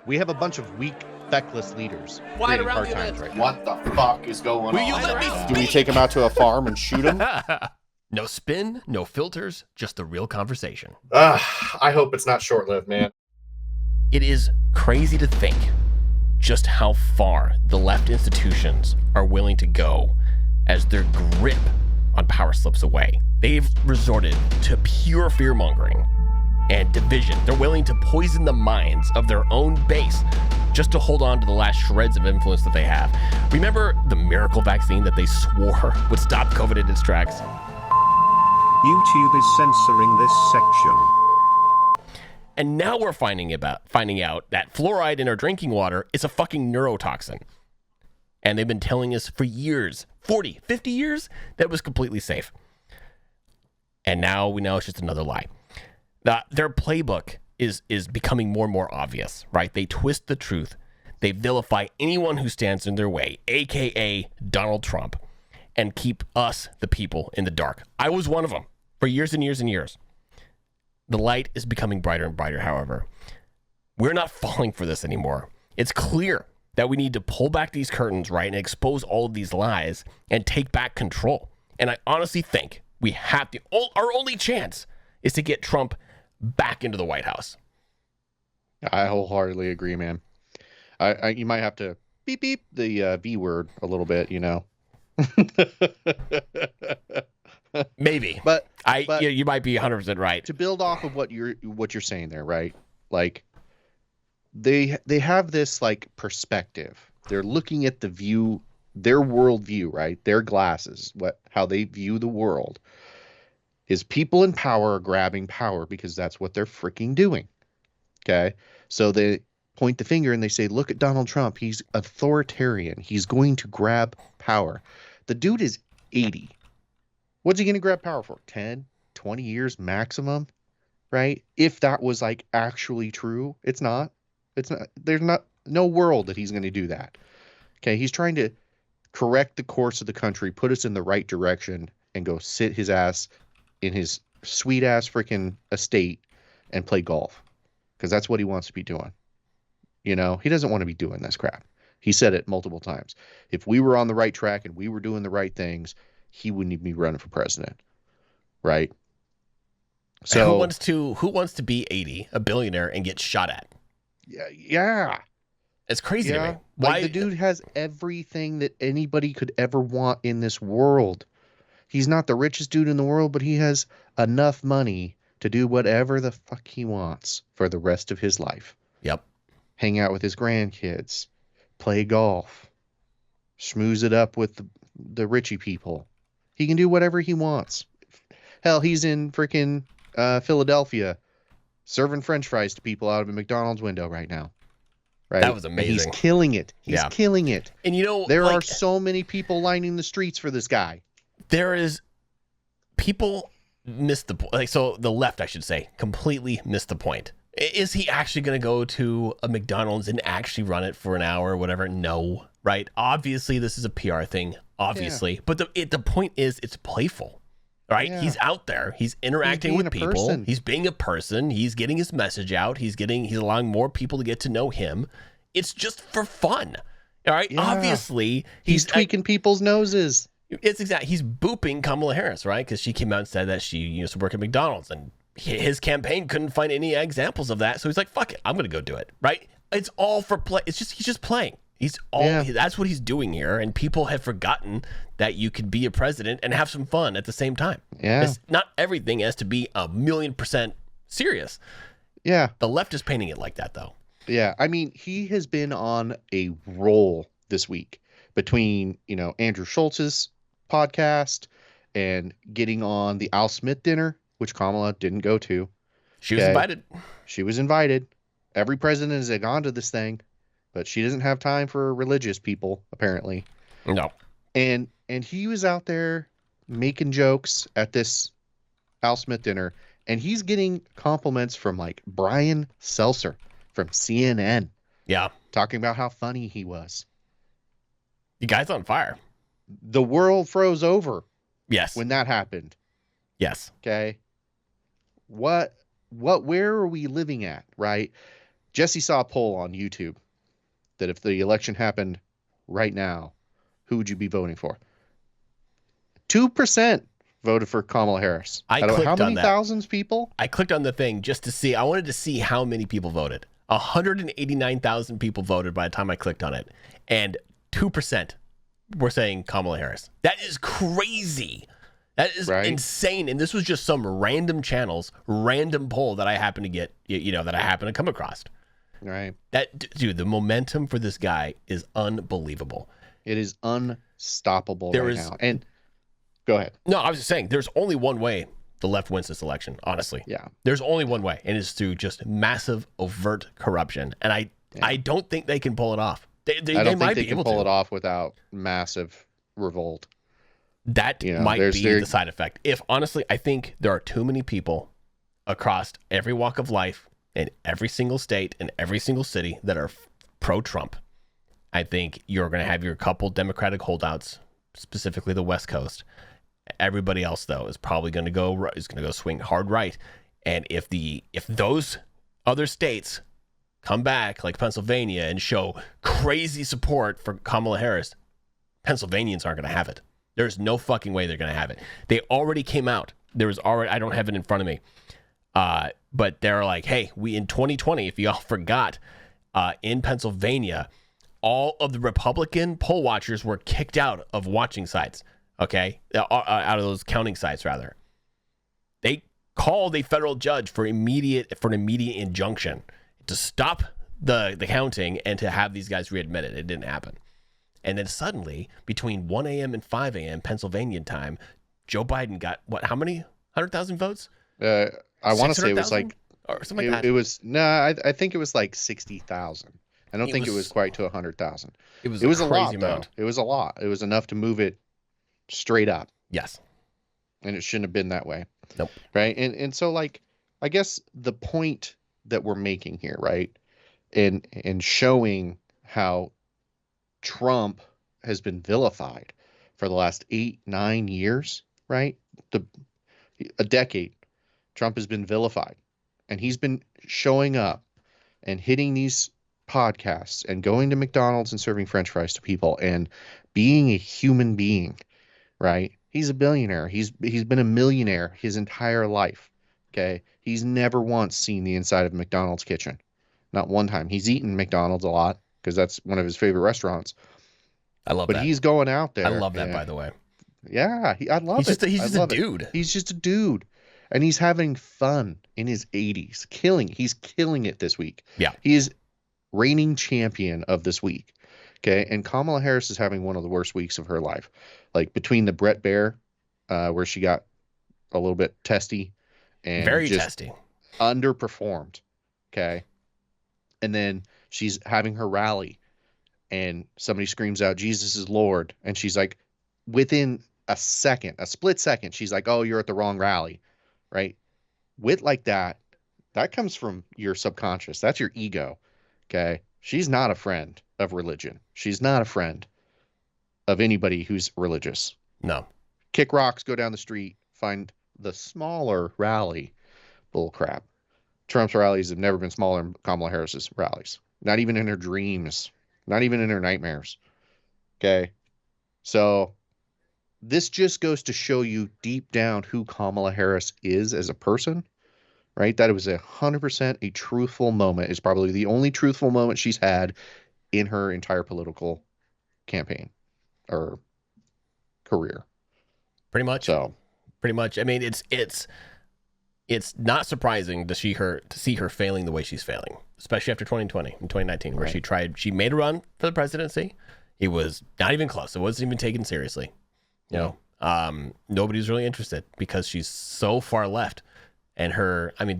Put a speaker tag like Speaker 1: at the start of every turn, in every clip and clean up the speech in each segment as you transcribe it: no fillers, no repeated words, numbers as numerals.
Speaker 1: We have a bunch of weak, feckless leaders
Speaker 2: Wide
Speaker 1: creating
Speaker 2: around
Speaker 1: hard
Speaker 2: the
Speaker 1: times
Speaker 2: event.
Speaker 1: right now.
Speaker 3: What the fuck is going
Speaker 2: Will
Speaker 3: on?
Speaker 2: you let me
Speaker 3: right
Speaker 4: Do
Speaker 3: now?
Speaker 4: we take him out to a farm and shoot him?
Speaker 2: No spin, no filters, just the real conversation.
Speaker 3: I hope it's not short-lived, man.
Speaker 2: It is crazy to think just how far the left institutions are willing to go as their grip on power slips away. They've resorted to pure fear-mongering and division. They're willing to poison the minds of their own base just to hold on to the last shreds of influence that they have. Remember the miracle vaccine that they swore would stop COVID in its tracks?
Speaker 5: YouTube is censoring this section.
Speaker 2: And now we're finding out that fluoride in our drinking water is a fucking neurotoxin. And they've been telling us for years, 40, 50 years, that it was completely safe. And now we know it's just another lie. Their playbook is becoming more and more obvious, right? They twist the truth. They vilify anyone who stands in their way, aka Donald Trump, and keep us, the people, in the dark. I was one of them for years and years and years. The light is becoming brighter and brighter, however. We're not falling for this anymore. It's clear that we need to pull back these curtains, right, and expose all of these lies and take back control. And I honestly think we have to, our only chance is to get Trump back into the White House.
Speaker 1: I wholeheartedly agree, man. You might have to beep beep the V word a little bit, you know.
Speaker 2: Maybe,
Speaker 1: but
Speaker 2: you might be 100% right.
Speaker 1: To build off of what you're saying there, right? Like they have this like perspective. They're looking at the view, their worldview, right? Their glasses, how they view the world. Is people in power are grabbing power because that's what they're freaking doing. Okay, so they point the finger and they say, "Look at Donald Trump. He's authoritarian. He's going to grab power." The dude is 80. What's he going to grab power for? 10, 20 years maximum, right? If that was like actually true, it's not. It's not. There's no world that he's going to do that. Okay, he's trying to correct the course of the country, put us in the right direction, and go sit his ass in his sweet ass freaking estate and play golf, because that's what he wants to be doing. You know, he doesn't want to be doing this crap. He said it multiple times. If we were on the right track and we were doing the right things, he wouldn't even be running for president, right? So
Speaker 2: who wants to be 80, a billionaire, and get shot at?
Speaker 1: Yeah.
Speaker 2: It's crazy to me.
Speaker 1: Why the dude has everything that anybody could ever want in this world. He's not the richest dude in the world, but he has enough money to do whatever the fuck he wants for the rest of his life.
Speaker 2: Yep.
Speaker 1: Hang out with his grandkids, play golf, schmooze it up with the richie people. He can do whatever he wants. Hell, he's in freaking Philadelphia serving French fries to people out of a McDonald's window right now. Right?
Speaker 2: That was amazing.
Speaker 1: And he's killing it. He's killing it.
Speaker 2: And you know,
Speaker 1: there are so many people lining the streets for this guy.
Speaker 2: There is people miss the point. Like, so the left, I should say, completely missed the point. Is he actually going to go to a McDonald's and actually run it for an hour or whatever? No, right? Obviously, this is a PR thing, obviously. Yeah. But the point is, it's playful, right? Yeah. He's out there. He's interacting with people. Person. He's being a person. He's getting his message out. He's allowing more people to get to know him. It's just for fun, all right? Yeah. Obviously,
Speaker 1: he's tweaking people's noses.
Speaker 2: It's exactly. He's booping Kamala Harris, right? Because she came out and said that she used to work at McDonald's, and his campaign couldn't find any examples of that. So he's like, "Fuck it, I'm gonna go do it." Right? It's all for play. He's just playing. That's what he's doing here, and people have forgotten that you could be a president and have some fun at the same time.
Speaker 1: Yeah.
Speaker 2: Not everything has to be 1,000,000% serious.
Speaker 1: Yeah.
Speaker 2: The left is painting it like that, though.
Speaker 1: Yeah. I mean, he has been on a roll this week between Andrew Schultz's podcast and getting on the Al Smith dinner, which Kamala didn't go to.
Speaker 2: She was invited.
Speaker 1: She was invited. Every president has gone to this thing, but she doesn't have time for religious people, apparently.
Speaker 2: No.
Speaker 1: And he was out there making jokes at this Al Smith dinner, and he's getting compliments from like Brian Seltzer from CNN.
Speaker 2: Yeah.
Speaker 1: Talking about how funny he was.
Speaker 2: You guy's on fire.
Speaker 1: The world froze over.
Speaker 2: Yes.
Speaker 1: When that happened.
Speaker 2: Yes.
Speaker 1: Okay. Where are we living at, right? Jesse saw a poll on YouTube that if the election happened right now, who would you be voting for? 2% voted for Kamala Harris.
Speaker 2: I
Speaker 1: Out of
Speaker 2: clicked
Speaker 1: how many
Speaker 2: on that.
Speaker 1: thousands people?
Speaker 2: I clicked on the thing just to see. I wanted to see how many people voted. 189,000 people voted by the time I clicked on it, and 2% were saying Kamala Harris. That is crazy. That is insane. And this was just some random channels, random poll that I happened to get, that I happened to come across.
Speaker 1: Right.
Speaker 2: Dude, the momentum for this guy is unbelievable.
Speaker 1: It is unstoppable now. And go ahead.
Speaker 2: No, I was just saying, there's only one way the left wins this election, honestly.
Speaker 1: Yeah.
Speaker 2: There's only one way, and it's through just massive, overt corruption. And I don't think they can pull it off. They
Speaker 1: don't
Speaker 2: might
Speaker 1: think they
Speaker 2: be
Speaker 1: can
Speaker 2: able
Speaker 1: pull
Speaker 2: to.
Speaker 1: it off without massive revolt.
Speaker 2: That might be the side effect. If honestly, I think there are too many people across every walk of life in every single state and every single city that are pro-Trump. I think you're going to have your couple Democratic holdouts, specifically the West Coast. Everybody else, though, is probably going to go swing hard right. And if those other states come back like Pennsylvania and show crazy support for Kamala Harris, Pennsylvanians aren't going to have it. There's no fucking way they're going to have it. They already came out. I don't have it in front of me. But they're like, hey, in 2020, if y'all forgot, in Pennsylvania, all of the Republican poll watchers were kicked out of watching sites. Okay, out of those counting sites, rather. They called a federal judge for an immediate injunction to stop the counting and to have these guys readmitted. It didn't happen. And then suddenly, between 1 a.m. and 5 a.m. Pennsylvania time, Joe Biden got how many? 100,000 votes?
Speaker 1: I want to say it was like,
Speaker 2: or something like that.
Speaker 1: It was I think it was like 60,000. I don't think it was quite to 100,000.
Speaker 2: It was
Speaker 1: a
Speaker 2: crazy
Speaker 1: lot,
Speaker 2: amount.
Speaker 1: though. It was a lot. It was enough to move it straight up.
Speaker 2: Yes.
Speaker 1: And it shouldn't have been that way.
Speaker 2: Nope.
Speaker 1: Right. And so, like, I guess the point that we're making here, right, and showing how Trump has been vilified for the last 8-9 years, right? A decade. Trump has been vilified, and he's been showing up and hitting these podcasts and going to McDonald's and serving French fries to people and being a human being, right? He's a billionaire. He's been a millionaire his entire life. Okay. He's never once seen the inside of a McDonald's kitchen. Not one time. He's eaten McDonald's a lot because that's one of his favorite restaurants.
Speaker 2: I love that.
Speaker 1: But he's going out there.
Speaker 2: I love that, by the way.
Speaker 1: Yeah. I love it.
Speaker 2: He's just a dude.
Speaker 1: He's just a dude. And he's having fun in his 80s. He's killing it this week.
Speaker 2: Yeah.
Speaker 1: He is reigning champion of this week. Okay. And Kamala Harris is having one of the worst weeks of her life. Like between the Brett Baer, where she got a little bit testy and
Speaker 2: very
Speaker 1: just
Speaker 2: testy,
Speaker 1: underperformed. Okay. And then she's having her rally and somebody screams out, Jesus is Lord. And she's like, within a split second, she's like, oh, you're at the wrong rally. Right. Wit like that comes from your subconscious. That's your ego. Okay. She's not a friend of religion. She's not a friend of anybody who's religious.
Speaker 2: No.
Speaker 1: Kick rocks, go down the street, find the smaller rally. Bull crap. Trump's rallies have never been smaller than Kamala Harris's rallies. Not even in her dreams. Not even in her nightmares. Okay. So this just goes to show you deep down who Kamala Harris is as a person, right? That it was 100% a truthful moment. It's probably the only truthful moment she's had in her entire political campaign or career.
Speaker 2: Pretty much.
Speaker 1: So,
Speaker 2: pretty much. I mean, it's not surprising to see her failing the way she's failing, especially after 2020 and 2019, where she made a run for the presidency. It was not even close. It wasn't even taken seriously. You know, nobody's really interested because she's so far left. And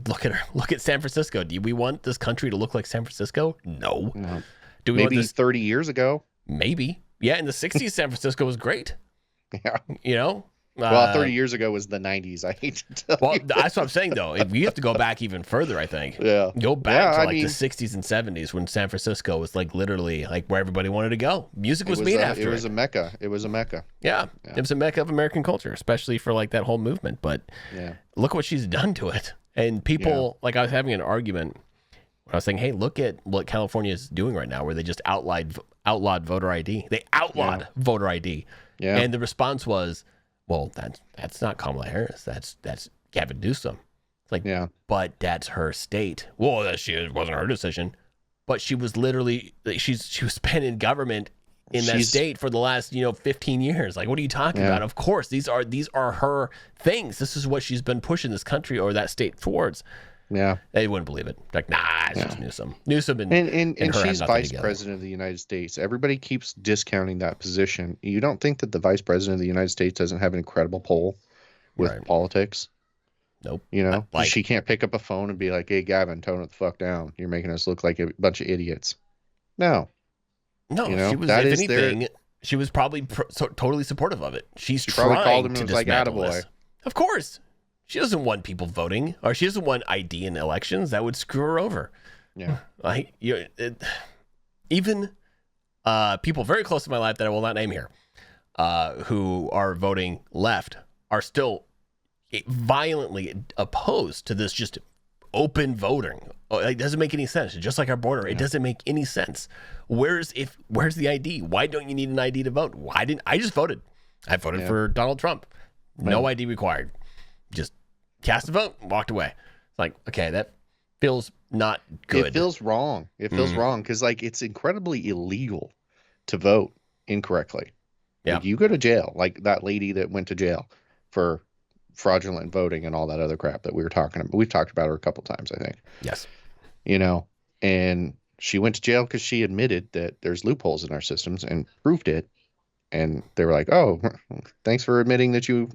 Speaker 2: look at her. Look at San Francisco. Do we want this country to look like San Francisco? No. Do we
Speaker 1: maybe 30 years ago?
Speaker 2: Maybe. Yeah, in the 60s, San Francisco was great.
Speaker 1: Yeah.
Speaker 2: You know?
Speaker 1: Well, 30 years ago was the 90s. I hate to tell you.
Speaker 2: That's what I'm saying, though. If you have to go back even further, I think.
Speaker 1: Yeah.
Speaker 2: Go back to the 60s and 70s when San Francisco was like literally like where everybody wanted to go. Music was made after it.
Speaker 1: It was a mecca. It was a mecca.
Speaker 2: Yeah. It was a mecca of American culture, especially for like that whole movement. But look what she's done to it. And people, like I was having an argument I was saying, hey, look at what California is doing right now, where they just outlawed voter ID. They outlawed voter ID, and the response was, "Well, that's not Kamala Harris. That's Gavin Newsom." It's like, but that's her state. Well, it wasn't her decision, but she was literally she was been in government in that state for the last 15 years. Like, what are you talking about? Of course, these are her things. This is what she's been pushing this country or that state towards.
Speaker 1: Yeah,
Speaker 2: they wouldn't believe it. Like, nah, it's just Newsom. Newsom and
Speaker 1: she's vice president of the United States. Everybody keeps discounting that position. You don't think that the vice president of the United States doesn't have an incredible pull with politics?
Speaker 2: Nope.
Speaker 1: She can't pick up a phone and be like, "Hey, Gavin, tone it the fuck down. You're making us look like a bunch of idiots." No.
Speaker 2: She was. If anything, she was probably totally supportive of it. She's trying
Speaker 1: called him
Speaker 2: to
Speaker 1: and was like,
Speaker 2: dismantle
Speaker 1: "Attaboy."
Speaker 2: this. Of course. She doesn't want people voting, or she doesn't want ID in elections. That would screw her over.
Speaker 1: Yeah.
Speaker 2: Even people very close to my life that I will not name here, who are voting left, are still violently opposed to this just open voting. It doesn't make any sense. Just like our border, it doesn't make any sense. Where's the ID? Why don't you need an ID to vote? I just voted. I voted for Donald Trump. No ID required. Just cast a vote and walked away. It's like, okay, that feels not good.
Speaker 1: It feels wrong. It feels wrong because it's incredibly illegal to vote incorrectly.
Speaker 2: Yeah.
Speaker 1: Like, you go to jail, like that lady that went to jail for fraudulent voting and all that other crap that we were talking about. We've talked about her a couple times, I think.
Speaker 2: Yes.
Speaker 1: And she went to jail because she admitted that there's loopholes in our systems and proved it. And they were like, "Oh, thanks for admitting that you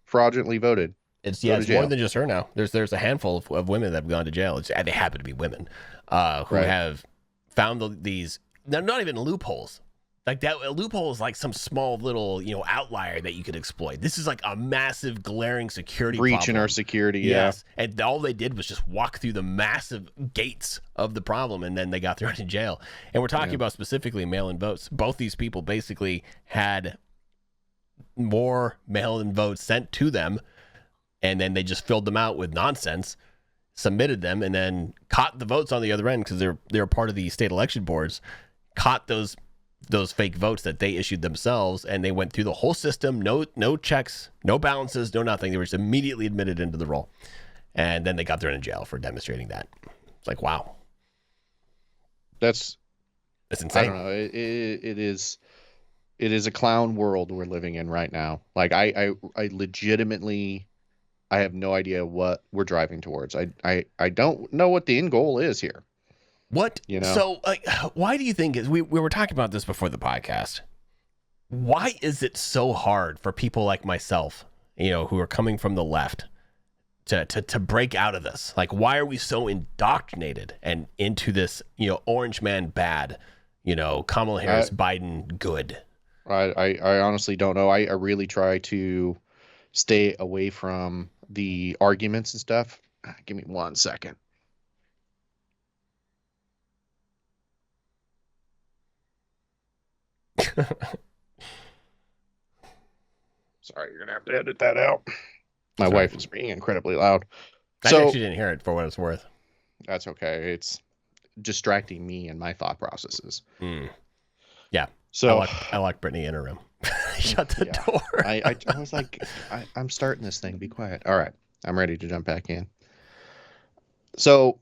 Speaker 1: fraudulently voted."
Speaker 2: It's more than just her now. There's a handful of women that have gone to jail. They happen to be women who have found these. They're not even loopholes. Like that, a loophole is like some small little outlier that you could exploit. This is like a massive, glaring security
Speaker 1: breach
Speaker 2: problem.
Speaker 1: In our security.
Speaker 2: Yes, and all they did was just walk through the massive gates of the problem, and then they got thrown in jail. And we're talking about specifically mail-in votes. Both these people basically had more mail-in votes sent to them, and then they just filled them out with nonsense, submitted them, and then caught the votes on the other end because they're part of the state election boards. Caught those fake votes that they issued themselves, and they went through the whole system. No checks, no balances, no nothing. They were just immediately admitted into the roll, and then they got thrown in jail for demonstrating that. It's like, wow,
Speaker 1: that's
Speaker 2: insane.
Speaker 1: I don't know. It is a clown world we're living in right now. Like I legitimately, I have no idea what we're driving towards. I don't know what the end goal is here.
Speaker 2: What? So, why do you think we were talking about this before the podcast? Why is it so hard for people like myself, who are coming from the left, to break out of this? Like, why are we so indoctrinated and into this, orange man bad, Kamala Harris, Biden good?
Speaker 1: I honestly don't know. I really try to stay away from the arguments and stuff. Give me 1 second. Sorry, you're gonna have to edit that out. My wife is being incredibly loud.
Speaker 2: I actually didn't hear it, for what it's worth.
Speaker 1: That's okay. It's distracting me and my thought processes.
Speaker 2: Yeah.
Speaker 1: So
Speaker 2: I locked Brittany in her room. Shut the door.
Speaker 1: I was like, I'm starting this thing. Be quiet. All right, I'm ready to jump back in. So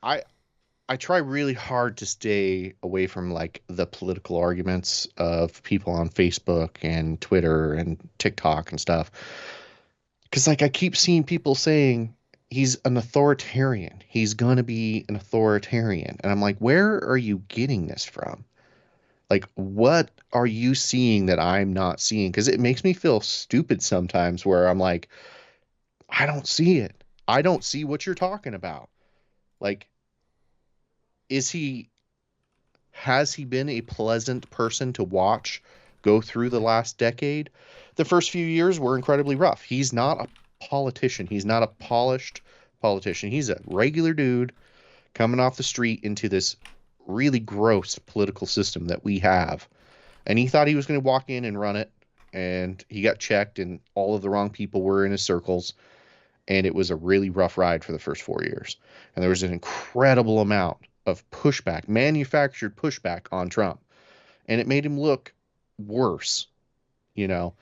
Speaker 1: I try really hard to stay away from like the political arguments of people on Facebook and Twitter and TikTok and stuff. Because like I keep seeing people saying he's an authoritarian. He's going to be an authoritarian. And I'm like, where are you getting this from? Like, what are you seeing that I'm not seeing? Because it makes me feel stupid sometimes where I'm like, I don't see it. I don't see what you're talking about. Like, has he been a pleasant person to watch go through the last decade? The first few years were incredibly rough. He's not a politician. He's not a polished politician. He's a regular dude coming off the street into this really gross political system that we have. And he thought he was going to walk in and run it. And he got checked and all of the wrong people were in his circles. and it was a really rough ride for the first 4 years. And there was an incredible amount of pushback, manufactured pushback on Trump, and it made him look worse, you know.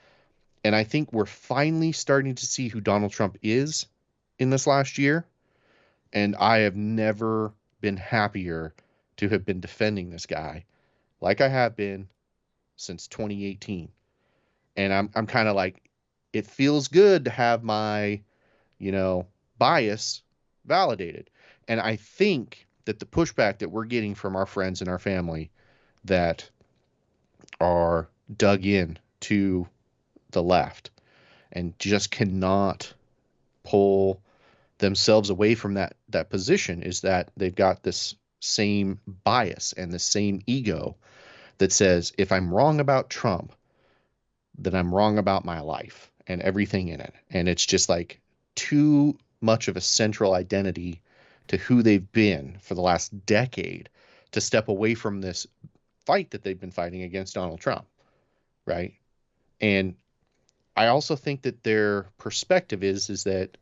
Speaker 1: And I think we're finally starting to see who Donald Trump is in this last year. And I have never been happier to have been defending this guy like I have been since 2018. And I'm kind of like, it feels good to have my, bias validated. And I think that the pushback that we're getting from our friends and our family that are dug in to the left and just cannot pull themselves away from that position is that they've got this same bias and the same ego that says, if I'm wrong about Trump, then I'm wrong about my life and everything in it. And it's just like too much of a central identity to who they've been for the last decade to step away from this fight that they've been fighting against Donald Trump, right? And I also think that their perspective is that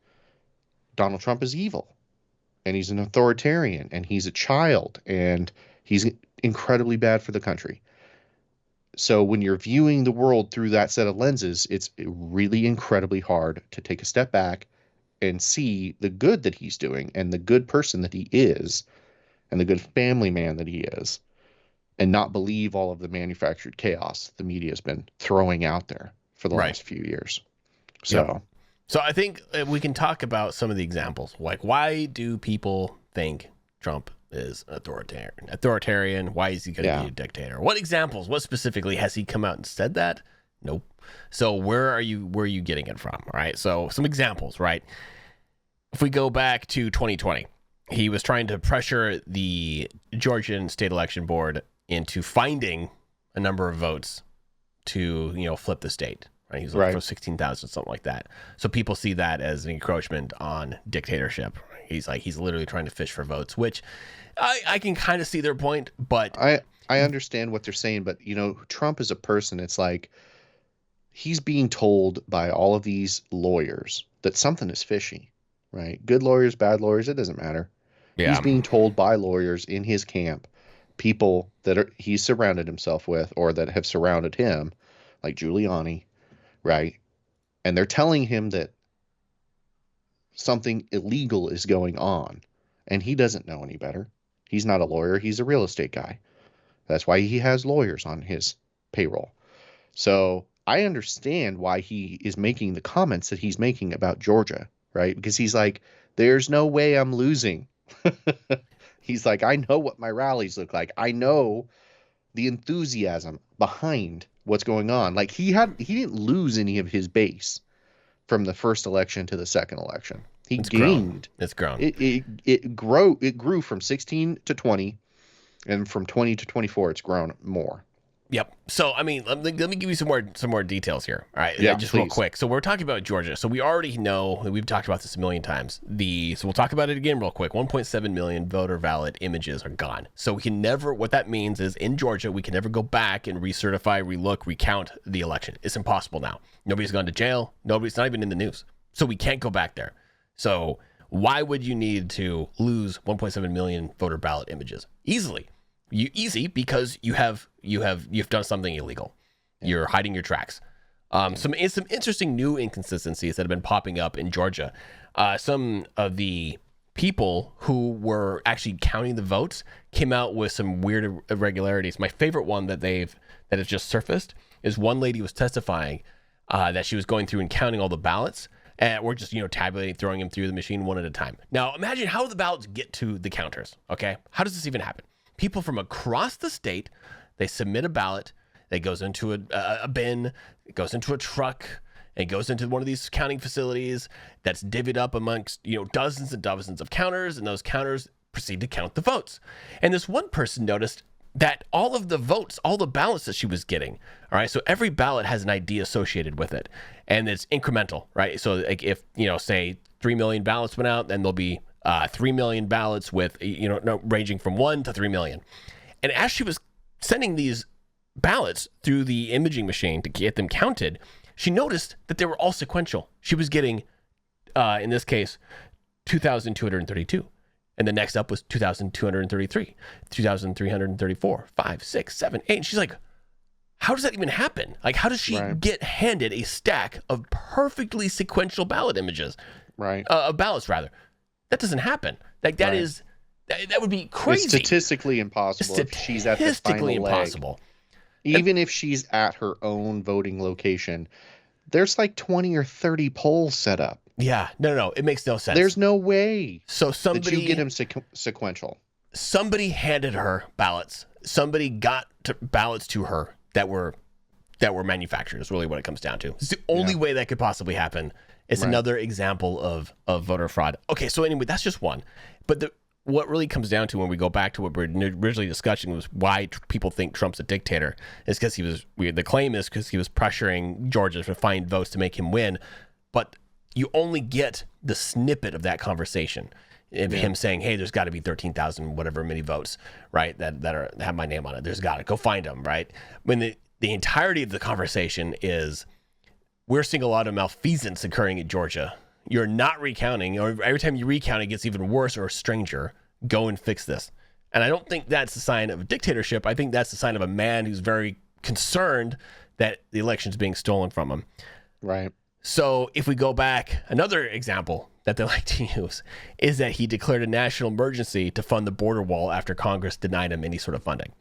Speaker 1: Donald Trump is evil and he's an authoritarian and he's a child and he's incredibly bad for the country. So when you're viewing the world through that set of lenses, it's really incredibly hard to take a step back and see the good that he's doing and the good person that he is and the good family man that he is, and not believe all of the manufactured chaos the media has been throwing out there for the last few years. So,
Speaker 2: yep. So I think we can talk about some of the examples. Like, why do people think Trump is authoritarian? Why is he going to be a dictator? What examples? What specifically has he come out and said that? Nope. So where are you getting it from? All right. So some examples, right? If we go back to 2020, he was trying to pressure the Georgian State Election Board into finding a number of votes to, flip the state. Right? He was looking for 16,000, something like that. So people see that as an encroachment on dictatorship. He's literally trying to fish for votes, which I can kind of see their point, but
Speaker 1: I understand what they're saying, but Trump as a person, it's like he's being told by all of these lawyers that something is fishy, right? Good lawyers, bad lawyers, it doesn't matter. Yeah. He's being told by lawyers in his camp, people that he's surrounded himself with or that have surrounded him, like Giuliani, right? And they're telling him that something illegal is going on, and he doesn't know any better. He's not a lawyer. He's a real estate guy. That's why he has lawyers on his payroll. So I understand why he is making the comments that he's making about Georgia, right? Because he's like, there's no way I'm losing. He's like, I know what my rallies look like. I know the enthusiasm behind what's going on. Like he didn't lose any of his base from the first election to the second election. It's gained.
Speaker 2: It's grown.
Speaker 1: It grew from 16 to 20, and from 20 to 24, it's grown more.
Speaker 2: Yep. So, I mean, let me give you some more details here. All right.
Speaker 1: Yeah,
Speaker 2: just
Speaker 1: please.
Speaker 2: real quick. So we're talking about Georgia. So we already know, we've talked about this a million times. So we'll talk about it again real quick. 1.7 million voter ballot images are gone. So we can never, what that means is in Georgia, we can never go back and recertify, relook, recount the election. It's impossible now. Nobody's gone to jail. Nobody's not even in the news. So we can't go back there. So why would you need to lose 1.7 million voter ballot images? Easy because you've done something illegal. You're hiding your tracks. Some interesting new inconsistencies that have been popping up in Georgia. Some of the people who were actually counting the votes came out with some weird irregularities. My favorite one that has just surfaced is one lady was testifying that she was going through and counting all the ballots. And we're just, tabulating, throwing them through the machine one at a time. Now, imagine how the ballots get to the counters, okay? How does this even happen? People from across the state, they submit a ballot. It goes into a bin. It goes into a truck. It goes into one of these counting facilities that's divvied up amongst, dozens and dozens of counters, and those counters proceed to count the votes. And this one person noticed that all of the votes, all the ballots that she was getting, all right, so every ballot has an ID associated with it, and it's incremental, right? So like if, say 3 million ballots went out, then there'll be 3 million ballots with, ranging from 1 to 3 million. And as she was sending these ballots through the imaging machine to get them counted, she noticed that they were all sequential. She was getting in this case, 2,232. And the next up was 2,233, 2,334, 5, 6, 7, 8. And she's like, how does that even happen? Like, how does she get handed a stack of perfectly sequential ballot images?
Speaker 1: Right.
Speaker 2: Ballots, rather. That doesn't happen. Like, that is, that would be crazy.
Speaker 1: It's statistically impossible if she's at the final leg.
Speaker 2: Impossible.
Speaker 1: Even if she's at her own voting location, there's like 20 or 30 polls set up.
Speaker 2: Yeah, no, it makes no sense.
Speaker 1: There's no way
Speaker 2: that you
Speaker 1: get them sequential.
Speaker 2: Somebody handed her ballots. Somebody got ballots to her that were manufactured. Is really what it comes down to. It's the only way that could possibly happen. It's another example of voter fraud. Okay, so anyway, that's just one. But what really comes down to when we go back to what we were originally discussing was why people think Trump's a dictator is because the claim is because he was pressuring Georgia to find votes to make him win. But you only get the snippet of that conversation of him saying, hey, there's got to be 13,000 whatever many votes, right, that have my name on it. There's got to go find them, right? When the entirety of the conversation is we're seeing a lot of malfeasance occurring in Georgia. You're not recounting, or every time you recount, it gets even worse or stranger. Go and fix this. And I don't think that's a sign of a dictatorship. I think that's the sign of a man who's very concerned that the election's being stolen from him.
Speaker 1: Right.
Speaker 2: So if we go back, another example that they like to use is that he declared a national emergency to fund the border wall after Congress denied him any sort of funding.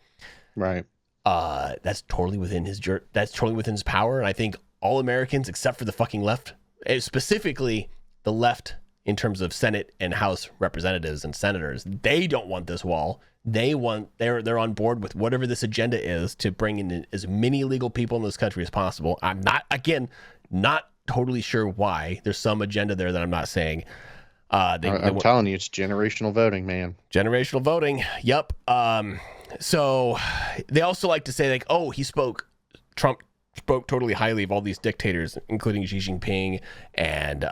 Speaker 1: Right.
Speaker 2: That's totally within his power. And I think all Americans, except for the fucking left, specifically the left in terms of Senate and House representatives and senators, they don't want this wall. They're on board with whatever this agenda is to bring in as many illegal people in this country as possible. I'm not totally sure why. There's some agenda there that I'm not saying.
Speaker 1: I'm telling you, it's generational voting, man.
Speaker 2: Generational voting. Yep. So they also like to say like, oh, Trump spoke totally highly of all these dictators, including Xi Jinping and,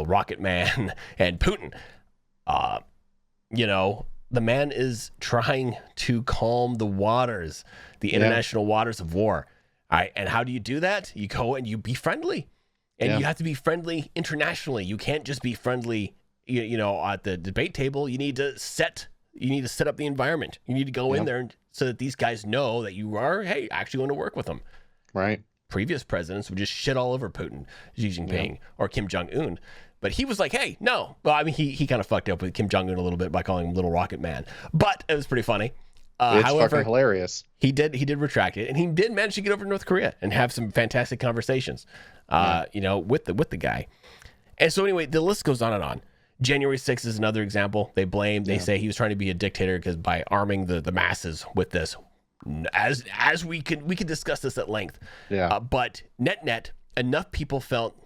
Speaker 2: Rocket Man and Putin. The man is trying to calm the waters, the international waters of war. All right. And how do you do that? You go and you be friendly. And you have to be friendly internationally. You can't just be friendly, at the debate table. You need to set up the environment. You need to go in there so that these guys know that you are, hey, actually want to work with them.
Speaker 1: Right.
Speaker 2: Previous presidents would just shit all over Putin, Xi Jinping, or Kim Jong-un. But he was like, hey, no. Well, I mean, he kind of fucked up with Kim Jong-un a little bit by calling him Little Rocket Man. But it was pretty funny.
Speaker 1: It's
Speaker 2: however,
Speaker 1: fucking hilarious.
Speaker 2: He did retract it, and he did manage to get over to North Korea and have some fantastic conversations, with the guy. And so anyway, the list goes on and on. January 6th is another example. They say he was trying to be a dictator because by arming the masses with this, as we could discuss this at length.
Speaker 1: Yeah.
Speaker 2: But net, enough people felt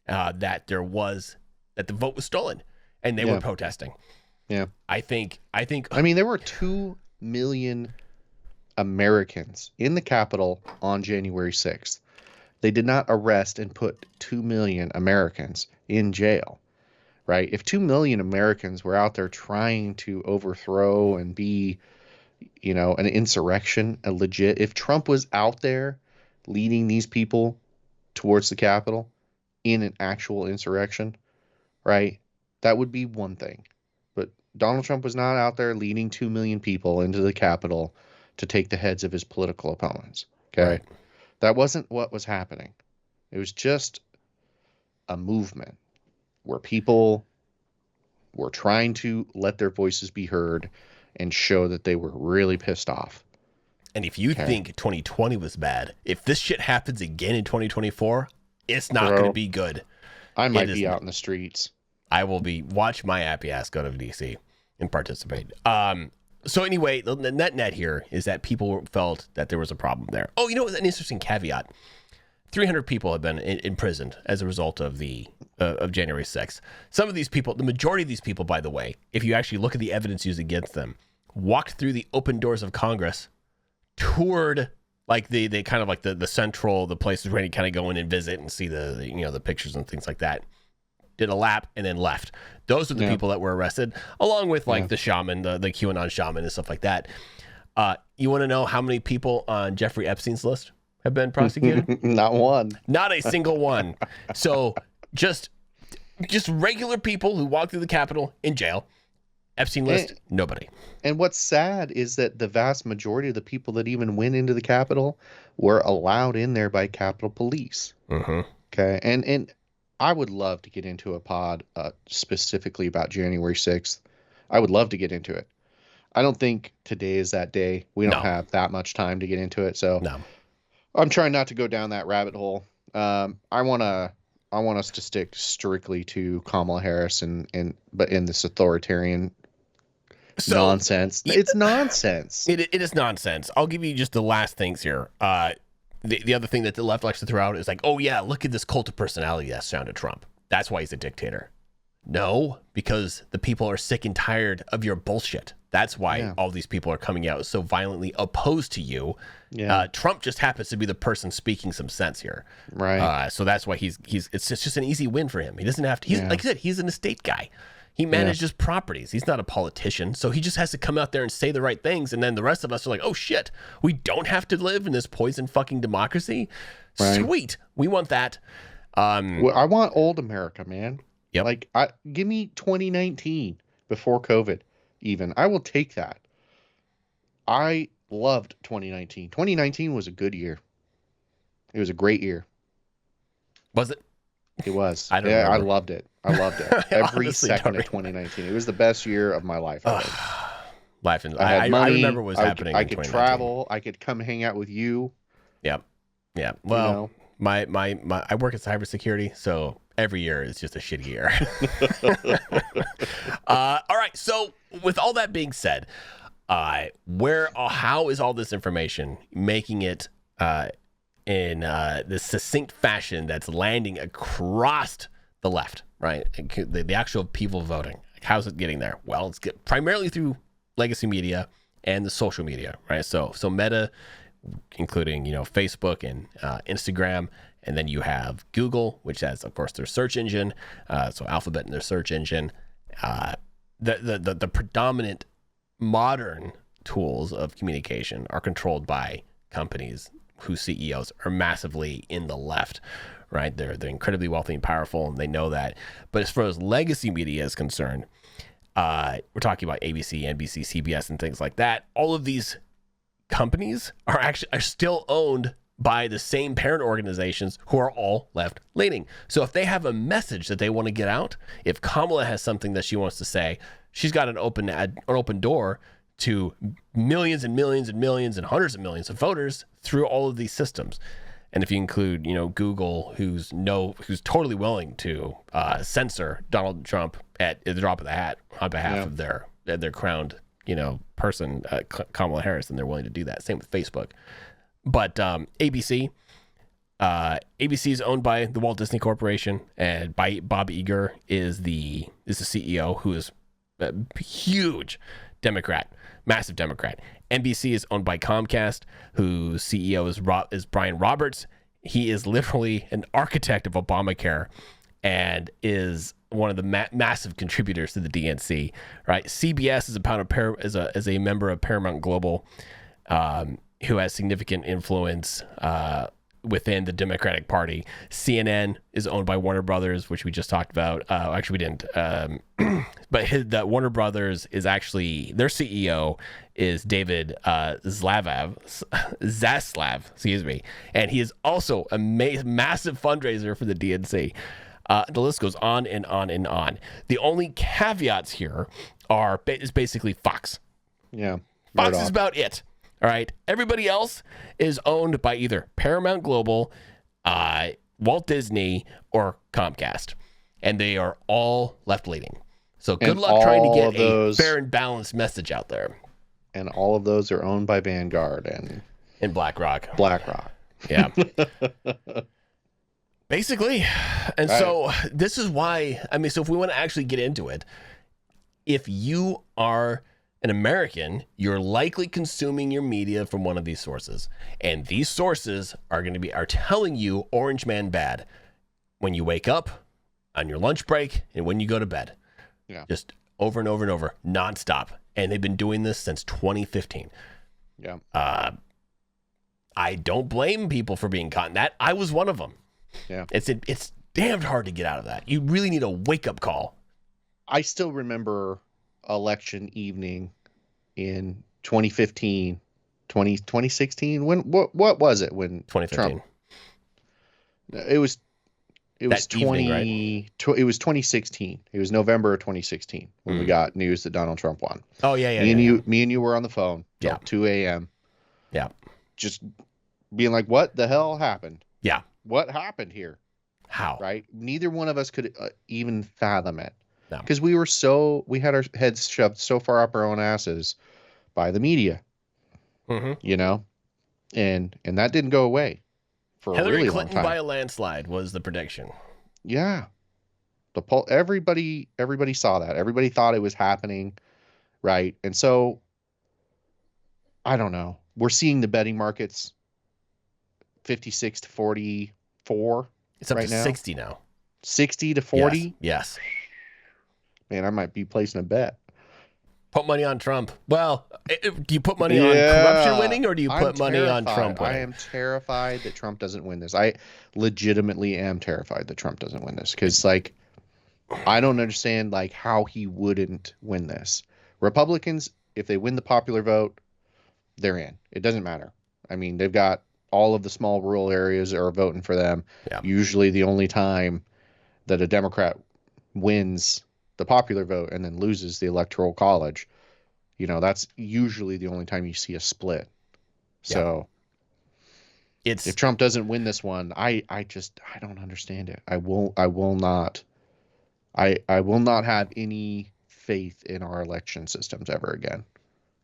Speaker 2: that the vote was stolen, and they were protesting.
Speaker 1: Yeah.
Speaker 2: I
Speaker 1: mean, there were 2 million Americans in the Capitol on January 6th. They did not arrest and put 2 million Americans in jail, right? If 2 million Americans were out there trying to overthrow and be, an insurrection, if Trump was out there leading these people towards the Capitol in an actual insurrection, right? That would be one thing. But Donald Trump was not out there leading 2 million people into the Capitol to take the heads of his political opponents. Okay.
Speaker 2: Right.
Speaker 1: That wasn't what was happening. It was just a movement where people were trying to let their voices be heard and show that they were really pissed off.
Speaker 2: And if you think 2020 was bad, if this shit happens again in 2024, it's not going to be good.
Speaker 1: I might be out in the streets.
Speaker 2: I will be. Watch my happy ass go to DC and participate. So anyway, the net here is that people felt that there was a problem there. Oh, an interesting caveat. 300 people have been imprisoned as a result of of January 6th. Some of these people, the majority of these people, by the way, if you actually look at the evidence used against them, walked through the open doors of Congress, toured like the kind of like the central, the places where you kind of go in and visit and see the pictures and things like that. Did a lap and then left. Those are the people that were arrested, along with the shaman, the QAnon shaman and stuff like that. You want to know how many people on Jeffrey Epstein's list have been prosecuted?
Speaker 1: Not one.
Speaker 2: Not a single one. So just Just regular people who walk through the Capitol in jail. Epstein list, nobody.
Speaker 1: And what's sad is that the vast majority of the people that even went into the Capitol were allowed in there by Capitol Police.
Speaker 2: Mm-hmm.
Speaker 1: Okay. And I would love to get into a pod specifically about January 6th. I would love to get into it. I don't think today is that day. We don't have that much time to get into it. So I'm trying not to go down that rabbit hole. I want us to stick strictly to Kamala Harris but in this authoritarian nonsense. It's nonsense.
Speaker 2: It is nonsense. I'll give you just the last things here. The other thing that the left likes to throw out is like, oh yeah, look at this cult of personality that's surrounded Trump. That's why he's a dictator. No, because the people are sick and tired of your bullshit. That's why all these people are coming out so violently opposed to you. Yeah. Trump just happens to be the person speaking some sense here.
Speaker 1: Right.
Speaker 2: So that's why it's just an easy win for him. He doesn't have to, like I said, he's an estate guy. He manages properties. He's not a politician. So he just has to come out there and say the right things. And then the rest of us are like, oh shit, we don't have to live in this poison fucking democracy. Right. Sweet. We want that.
Speaker 1: Well, I want old America, man.
Speaker 2: Yep.
Speaker 1: Like, give me 2019 before COVID even. I will take that. I loved 2019. 2019 was a good year. It was a great year.
Speaker 2: Was it?
Speaker 1: It was.
Speaker 2: I don't remember.
Speaker 1: I loved it. Every second of 2019. It was the best year of my life.
Speaker 2: Laughing.
Speaker 1: I had money.
Speaker 2: I remember what was happening.
Speaker 1: I could travel. I could come hang out with you.
Speaker 2: Yep. Yeah. Well, my I work in cybersecurity, so every year is just a shitty year. All right. So with all that being said, how is all this information making it in this succinct fashion that's landing across the left, right? The actual people voting. How's it getting there? Well, it's primarily through legacy media and the social media, right? So Meta, including Facebook and Instagram, and then you have Google, which has, of course, their search engine. So Alphabet and their search engine. The predominant modern tools of communication are controlled by companies whose CEOs are massively in the left, right? They're incredibly wealthy and powerful, and they know that. But as far as legacy media is concerned, we're talking about ABC, NBC, CBS, and things like that. All of these companies are still owned by the same parent organizations who are all left-leaning. So if they have a message that they want to get out, if Kamala has something that she wants to say, she's got an open door to millions and millions and millions and hundreds of millions of voters through all of these systems. And if you include, Google, who's totally willing to censor Donald Trump at the drop of the hat on behalf of their crowned, person, Kamala Harris, and they're willing to do that. Same with Facebook. But ABC is owned by the Walt Disney Corporation, and Bob Iger is the CEO, who is a huge Democrat, massive Democrat. NBC is owned by Comcast, whose CEO is Brian Roberts. He is literally an architect of Obamacare and is one of the massive contributors to the DNC. Right? CBS is a member of Paramount Global, who has significant influence within the Democratic Party. CNN is owned by Warner Brothers, which we just talked about. Actually, we didn't. But Warner Brothers is actually, their CEO is David Zaslav, excuse me. And he is also a massive fundraiser for the DNC. The list goes on and on and on. The only caveats here is basically Fox.
Speaker 1: Yeah.
Speaker 2: Fox is about it. All right. Everybody else is owned by either Paramount Global, Walt Disney, or Comcast. And they are all left-leaning. So good luck trying to get a fair and balanced message out there.
Speaker 1: And all of those are owned by Vanguard
Speaker 2: and BlackRock.
Speaker 1: Yeah.
Speaker 2: Basically. And so this is why, so if we want to actually get into it, if you are an American, you're likely consuming your media from one of these sources. And these sources are telling you Orange Man bad when you wake up, on your lunch break, and when you go to bed.
Speaker 1: Yeah.
Speaker 2: Just over and over and over, nonstop. And they've been doing this since 2015.
Speaker 1: Yeah.
Speaker 2: I don't blame people for being caught in that. I was one of them.
Speaker 1: Yeah.
Speaker 2: It's damned hard to get out of that. You really need a wake-up call.
Speaker 1: I still remember election evening in 2015, 2016. What was it when
Speaker 2: 2015.
Speaker 1: Trump? It was
Speaker 2: That
Speaker 1: 20
Speaker 2: evening,
Speaker 1: it was 2016. It was November of 2016 when we got news that Donald Trump won.
Speaker 2: Oh, yeah.
Speaker 1: Me and you were on the phone till
Speaker 2: Yeah.
Speaker 1: 2 a.m.
Speaker 2: Yeah.
Speaker 1: just being like, what the hell happened?
Speaker 2: Yeah.
Speaker 1: What happened here?
Speaker 2: How?
Speaker 1: Right? Neither one of us could even fathom it.
Speaker 2: No.
Speaker 1: Because we had our heads shoved so far up our own asses by the media, you know, and that didn't go away for a
Speaker 2: Hillary
Speaker 1: really
Speaker 2: Clinton
Speaker 1: long time.
Speaker 2: by a landslide was the prediction.
Speaker 1: Yeah. The poll, everybody saw that. Everybody thought it was happening, right? And so I don't know. We're seeing the betting markets 56 to 44
Speaker 2: It's up
Speaker 1: right
Speaker 2: to
Speaker 1: now.
Speaker 2: 60 now.
Speaker 1: 60 to 40.
Speaker 2: Yes.
Speaker 1: Man, I might be placing a bet.
Speaker 2: Put money on Trump. Well, do you put money on corruption winning, or do you put money on Trump winning?
Speaker 1: I am terrified that Trump doesn't win this. I legitimately am terrified that Trump doesn't win this because, like, I don't understand, like, how he wouldn't win this. Republicans, if they win the popular vote, they're in. It doesn't matter. I mean, they've got all of the small rural areas that are voting for them.
Speaker 2: Yeah.
Speaker 1: Usually the only time that a Democrat wins the popular vote and then loses the electoral college, you know, that's usually the only time you see a split. So if Trump doesn't win this one, I don't understand it. I will not have any faith in our election systems ever again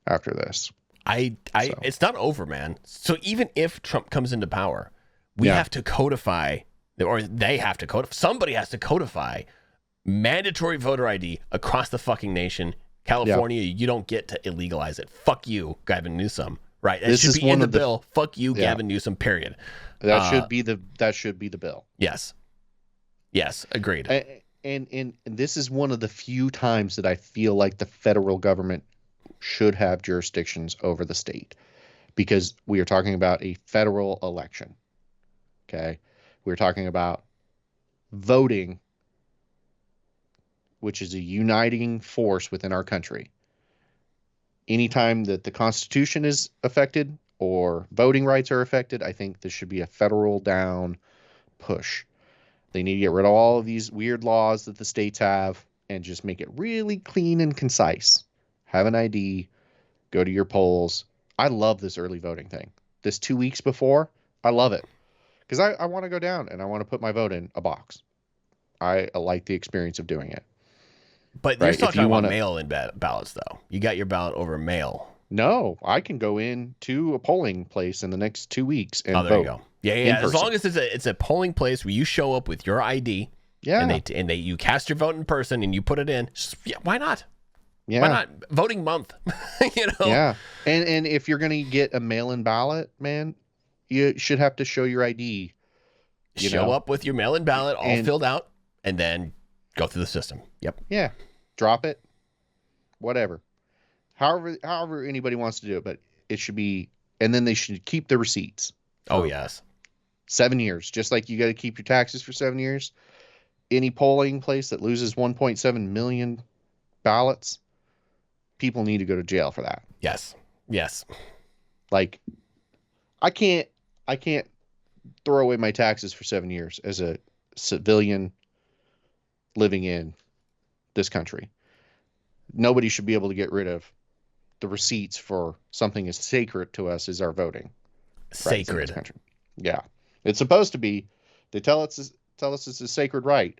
Speaker 1: after this.
Speaker 2: It's not over, man. So even if Trump comes into power, we have to codify, or they have to codify, somebody has to codify mandatory voter ID across the fucking nation. California, you don't get to illegalize it. Fuck you, Gavin Newsom. Right? That should be in the bill. Fuck you, Gavin Newsom. Period.
Speaker 1: That should be the bill.
Speaker 2: Yes. Yes. Agreed.
Speaker 1: And this is one of the few times that I feel like the federal government should have jurisdictions over the state, because we are talking about a federal election. Okay, we're talking about voting, which is a uniting force within our country. Anytime that the Constitution is affected or voting rights are affected, I think this should be a federal down push. They need to get rid of all of these weird laws that the states have and just make it really clean and concise. Have an ID, go to your polls. I love this early voting thing. This 2 weeks before, I love it. Because I want to go down and I want to put my vote in a box. I like the experience of doing it.
Speaker 2: But you're talking about mail-in ballots, though. You got your ballot over mail.
Speaker 1: No, I can go in to a polling place in the next 2 weeks and
Speaker 2: there
Speaker 1: vote.
Speaker 2: You go. Yeah. As long as it's a polling place where you show up with your ID, and you cast your vote in person and you put it in. Why not?
Speaker 1: Yeah.
Speaker 2: Why not? Voting month. You know.
Speaker 1: Yeah. And if you're gonna get a mail-in ballot, man, you should have to show your ID.
Speaker 2: Show up with your mail-in ballot all filled out, and then go through the system. Yep.
Speaker 1: Yeah. Drop it. Whatever. However anybody wants to do it, but it should be, and then they should keep the receipts.
Speaker 2: Oh, yes.
Speaker 1: 7 years. Just like you got to keep your taxes for 7 years. Any polling place that loses 1.7 million ballots, people need to go to jail for that.
Speaker 2: Yes. Yes.
Speaker 1: Like, I can't throw away my taxes for 7 years as a civilian living in this country. Nobody should be able to get rid of the receipts for something as sacred to us as our voting.
Speaker 2: Sacred.
Speaker 1: In this country. Yeah. It's supposed to be. They tell us it's a sacred right.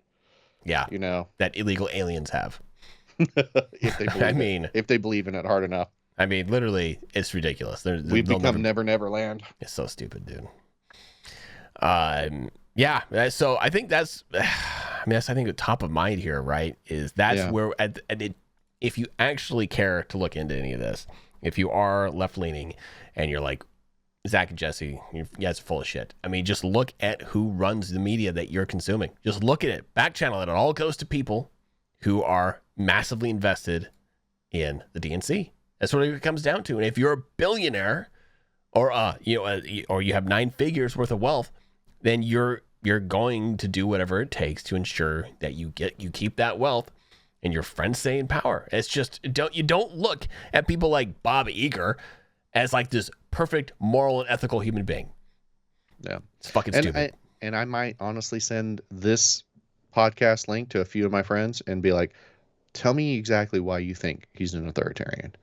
Speaker 2: Yeah.
Speaker 1: You know.
Speaker 2: That illegal aliens have.
Speaker 1: If they believe if they believe in it hard enough.
Speaker 2: I mean, literally, it's ridiculous.
Speaker 1: We've become Never Land.
Speaker 2: It's so stupid, dude. Yeah. So I think that's top of mind here, right? Where if you actually care to look into any of this, if you are left leaning and you're like Zac and Jesse, you guys are full of shit. I mean, just look at who runs the media that you're consuming. Just look at it, back channel it. It all goes to people who are massively invested in the DNC. That's what it comes down to. And if you're a billionaire, or you have 9 figures worth of wealth, then you're you're going to do whatever it takes to ensure that you keep that wealth and your friends stay in power. It's just you don't look at people like Bob Iger as like this perfect moral and ethical human being.
Speaker 1: Yeah,
Speaker 2: it's fucking stupid.
Speaker 1: I might honestly send this podcast link to a few of my friends and be like, tell me exactly why you think he's an authoritarian.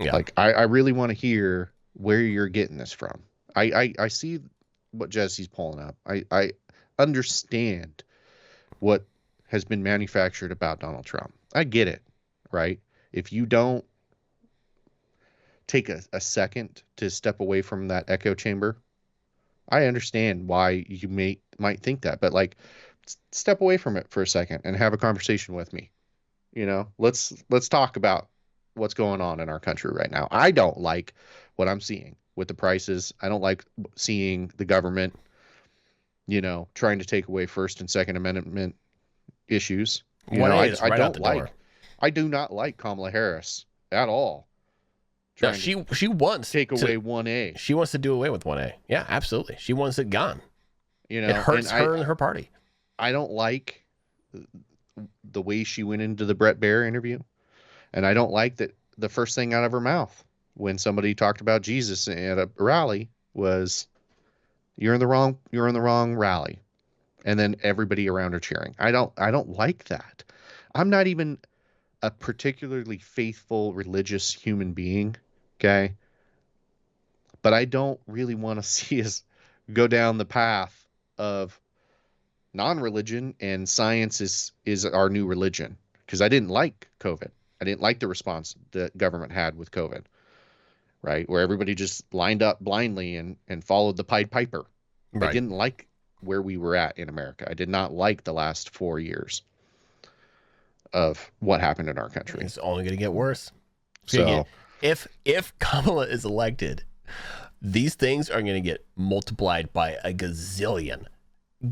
Speaker 2: Yeah.
Speaker 1: Like, I really want to hear where you're getting this from. I see what Jesse's pulling up. I understand what has been manufactured about Donald Trump. I get it, right? If you don't take a second to step away from that echo chamber, I understand why you might think that, but like, step away from it for a second and have a conversation with me. You know, let's talk about what's going on in our country right now. I don't like what I'm seeing with the prices. I don't like seeing the government, you know, trying to take away First and Second Amendment issues. You know, I do not like Kamala Harris at all.
Speaker 2: No, she wants
Speaker 1: to take away 1A.
Speaker 2: She wants to do away with 1A. Yeah, absolutely. She wants it gone.
Speaker 1: You know,
Speaker 2: it hurts her and her party.
Speaker 1: I don't like the way she went into the Brett Baier interview, and I don't like that the first thing out of her mouth when somebody talked about Jesus at a rally was, "You're in the wrong rally," and then everybody around her cheering. I don't like that. I'm not even a particularly faithful religious human being, okay? But I don't really want to see us go down the path of non-religion and science is our new religion, because I didn't like COVID. I didn't like the response the government had with COVID, right? Where everybody just lined up blindly and followed the Pied Piper. Right. I didn't like where we were at in America. I did not like the last 4 years of what happened in our country.
Speaker 2: It's only going to get worse.
Speaker 1: So
Speaker 2: if Kamala is elected, these things are going to get multiplied by a gazillion.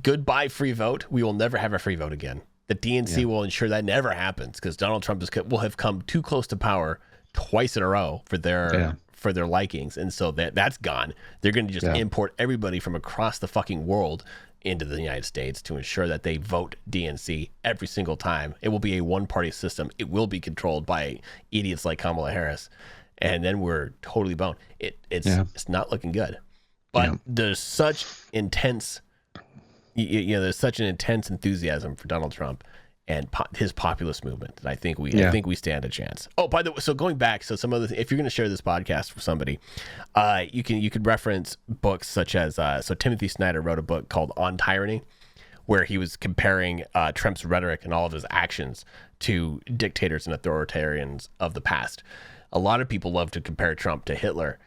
Speaker 2: Goodbye free vote. We will never have a free vote again. The DNC will ensure that never happens, because Donald Trump will have come too close to power twice in a row for their likings, and so that's gone. They're going to just import everybody from across the fucking world into the United States to ensure that they vote DNC every single time. It will be a one-party system. It will be controlled by idiots like Kamala Harris, and then we're totally boned. It's not looking good. But there's such intense, there's such an intense enthusiasm for Donald Trump and his populist movement that I think we stand a chance. Oh, by the way, so going back, so some other if you're going to share this podcast with somebody, you could reference books such as so Timothy Snyder wrote a book called On Tyranny, where he was comparing Trump's rhetoric and all of his actions to dictators and authoritarians of the past. A lot of people love to compare Trump to Hitler.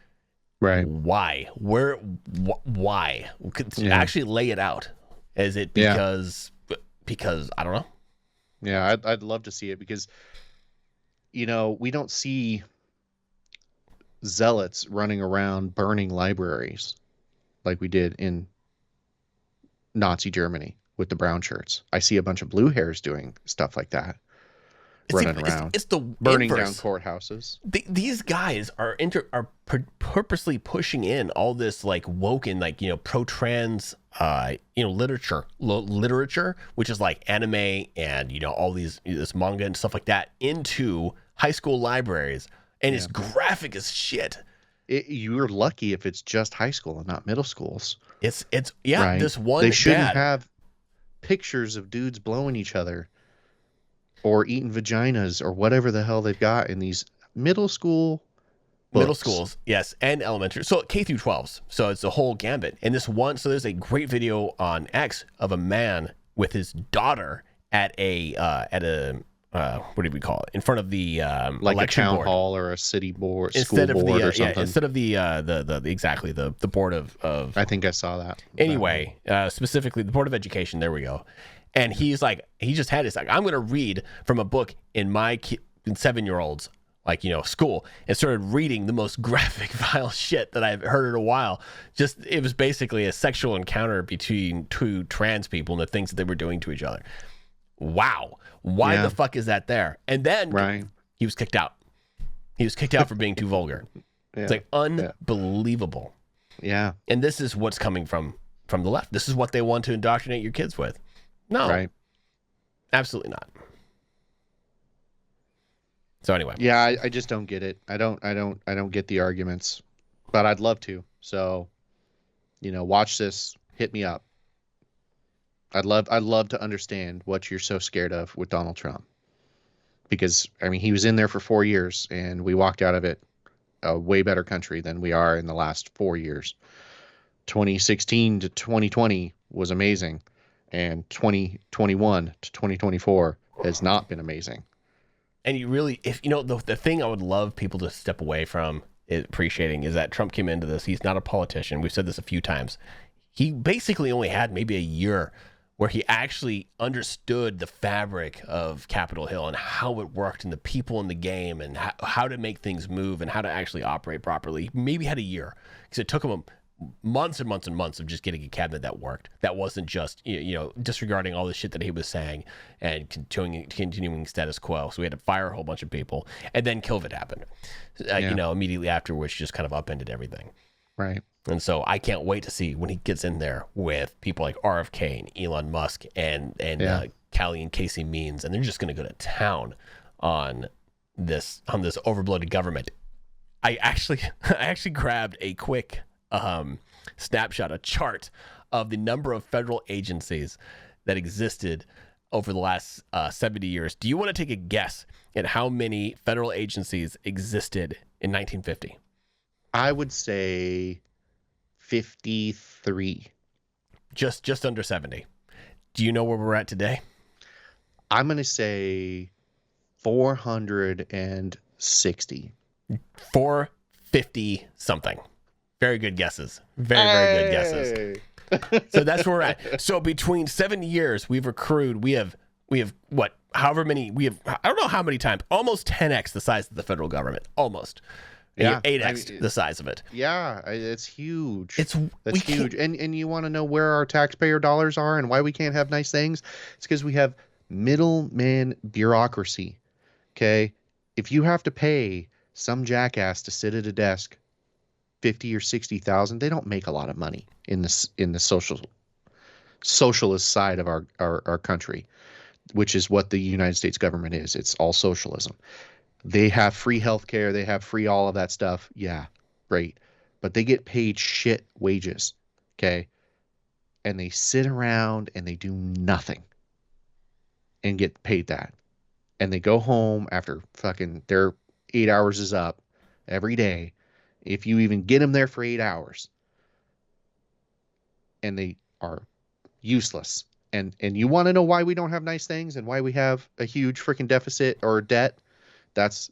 Speaker 1: Right.
Speaker 2: Why? Why? Actually lay it out. Is it because I don't know.
Speaker 1: Yeah, I'd love to see it, because, you know, we don't see zealots running around burning libraries like we did in Nazi Germany with the brown shirts. I see a bunch of blue hairs doing stuff like that, running around.
Speaker 2: It's the
Speaker 1: burning
Speaker 2: inverse.
Speaker 1: down courthouses.
Speaker 2: These guys are purposely pushing in all this like woke and like, you know, pro-trans literature, which is like anime and, you know, all this manga and stuff like that into high school libraries, and it's graphic as shit.
Speaker 1: You're lucky if it's just high school and not middle schools.
Speaker 2: It's
Speaker 1: right?
Speaker 2: This one
Speaker 1: they shouldn't have pictures of dudes blowing each other or eating vaginas or whatever the hell they've got in these middle school books.
Speaker 2: Middle schools, yes, and elementary. So K through 12s. So it's the whole gambit. And this one, so there's a great video on X of a man with his daughter at a what do we call it? In front of the
Speaker 1: like
Speaker 2: election
Speaker 1: a town
Speaker 2: board.
Speaker 1: hall or a city board, school board or something.
Speaker 2: Instead of the board of.
Speaker 1: I think I saw that.
Speaker 2: Anyway, specifically the Board of Education. There we go. And he's like, he just had this like, I'm going to read from a book in my 7-year-olds, like, you know, school, and started reading the most graphic, vile shit that I've heard in a while. Just, it was basically a sexual encounter between two trans people and the things that they were doing to each other. Wow. Why the fuck is that there? And then he was kicked out. He was kicked out for being too vulgar. It's like unbelievable.
Speaker 1: Yeah.
Speaker 2: And this is what's coming from from the left. This is what they want to indoctrinate your kids with. No,
Speaker 1: Right.
Speaker 2: absolutely not. So anyway,
Speaker 1: Yeah, I just don't get it. I don't get the arguments, but I'd love to. So, watch this. Hit me up. I'd love to understand what you're so scared of with Donald Trump, because I mean he was in there for 4 years and we walked out of it a way better country than we are in the last 4 years. 2016 to 2020 was amazing, and 2021 to 2024 has not been amazing.
Speaker 2: and you really, if the thing I would love people to step away from appreciating is that Trump came into this. He's not a politician. We've said this a few times. He basically only had maybe a year where he actually understood the fabric of Capitol Hill and how it worked and the people in the game and how to make things move and how to actually operate properly. He maybe had a year because it took him months and months and months of just getting a cabinet that worked. That wasn't just, disregarding all the shit that he was saying and continuing status quo. So we had to fire a whole bunch of people, and then COVID happened, immediately after, which just kind of upended everything.
Speaker 1: Right.
Speaker 2: And so I can't wait to see when he gets in there with people like RFK and Elon Musk and Callie and Casey Means, and they're just going to go to town on this overbloated government. I actually grabbed a quick snapshot, a chart of the number of federal agencies that existed over the last 70 years. Do you want to take a guess at how many federal agencies existed in 1950?
Speaker 1: I would say 53.
Speaker 2: Just under 70. Do you know where we're at today?
Speaker 1: I'm going to say 460.
Speaker 2: 450 something. Very good guesses. Very good guesses. So that's where we're at. So between 7 years, we have what? However many I don't know how many times. Almost 10x the size of the federal government. Almost.
Speaker 1: Yeah,
Speaker 2: 8x the size of it.
Speaker 1: Yeah, it's huge.
Speaker 2: That's
Speaker 1: huge. And you want to know where our taxpayer dollars are and why we can't have nice things? It's because we have middleman bureaucracy. Okay, if you have to pay some jackass to sit at a desk 50 or 60,000, they don't make a lot of money in the socialist side of our country, which is what the United States government is. It's all socialism. They have free healthcare. They have free all of that stuff. Yeah, great. But they get paid shit wages, okay? And they sit around and they do nothing and get paid that. And they go home after fucking their 8 hours is up every day, if you even get them there for 8 hours. And they are useless. And you want to know why we don't have nice things and why we have a huge freaking deficit or debt? That's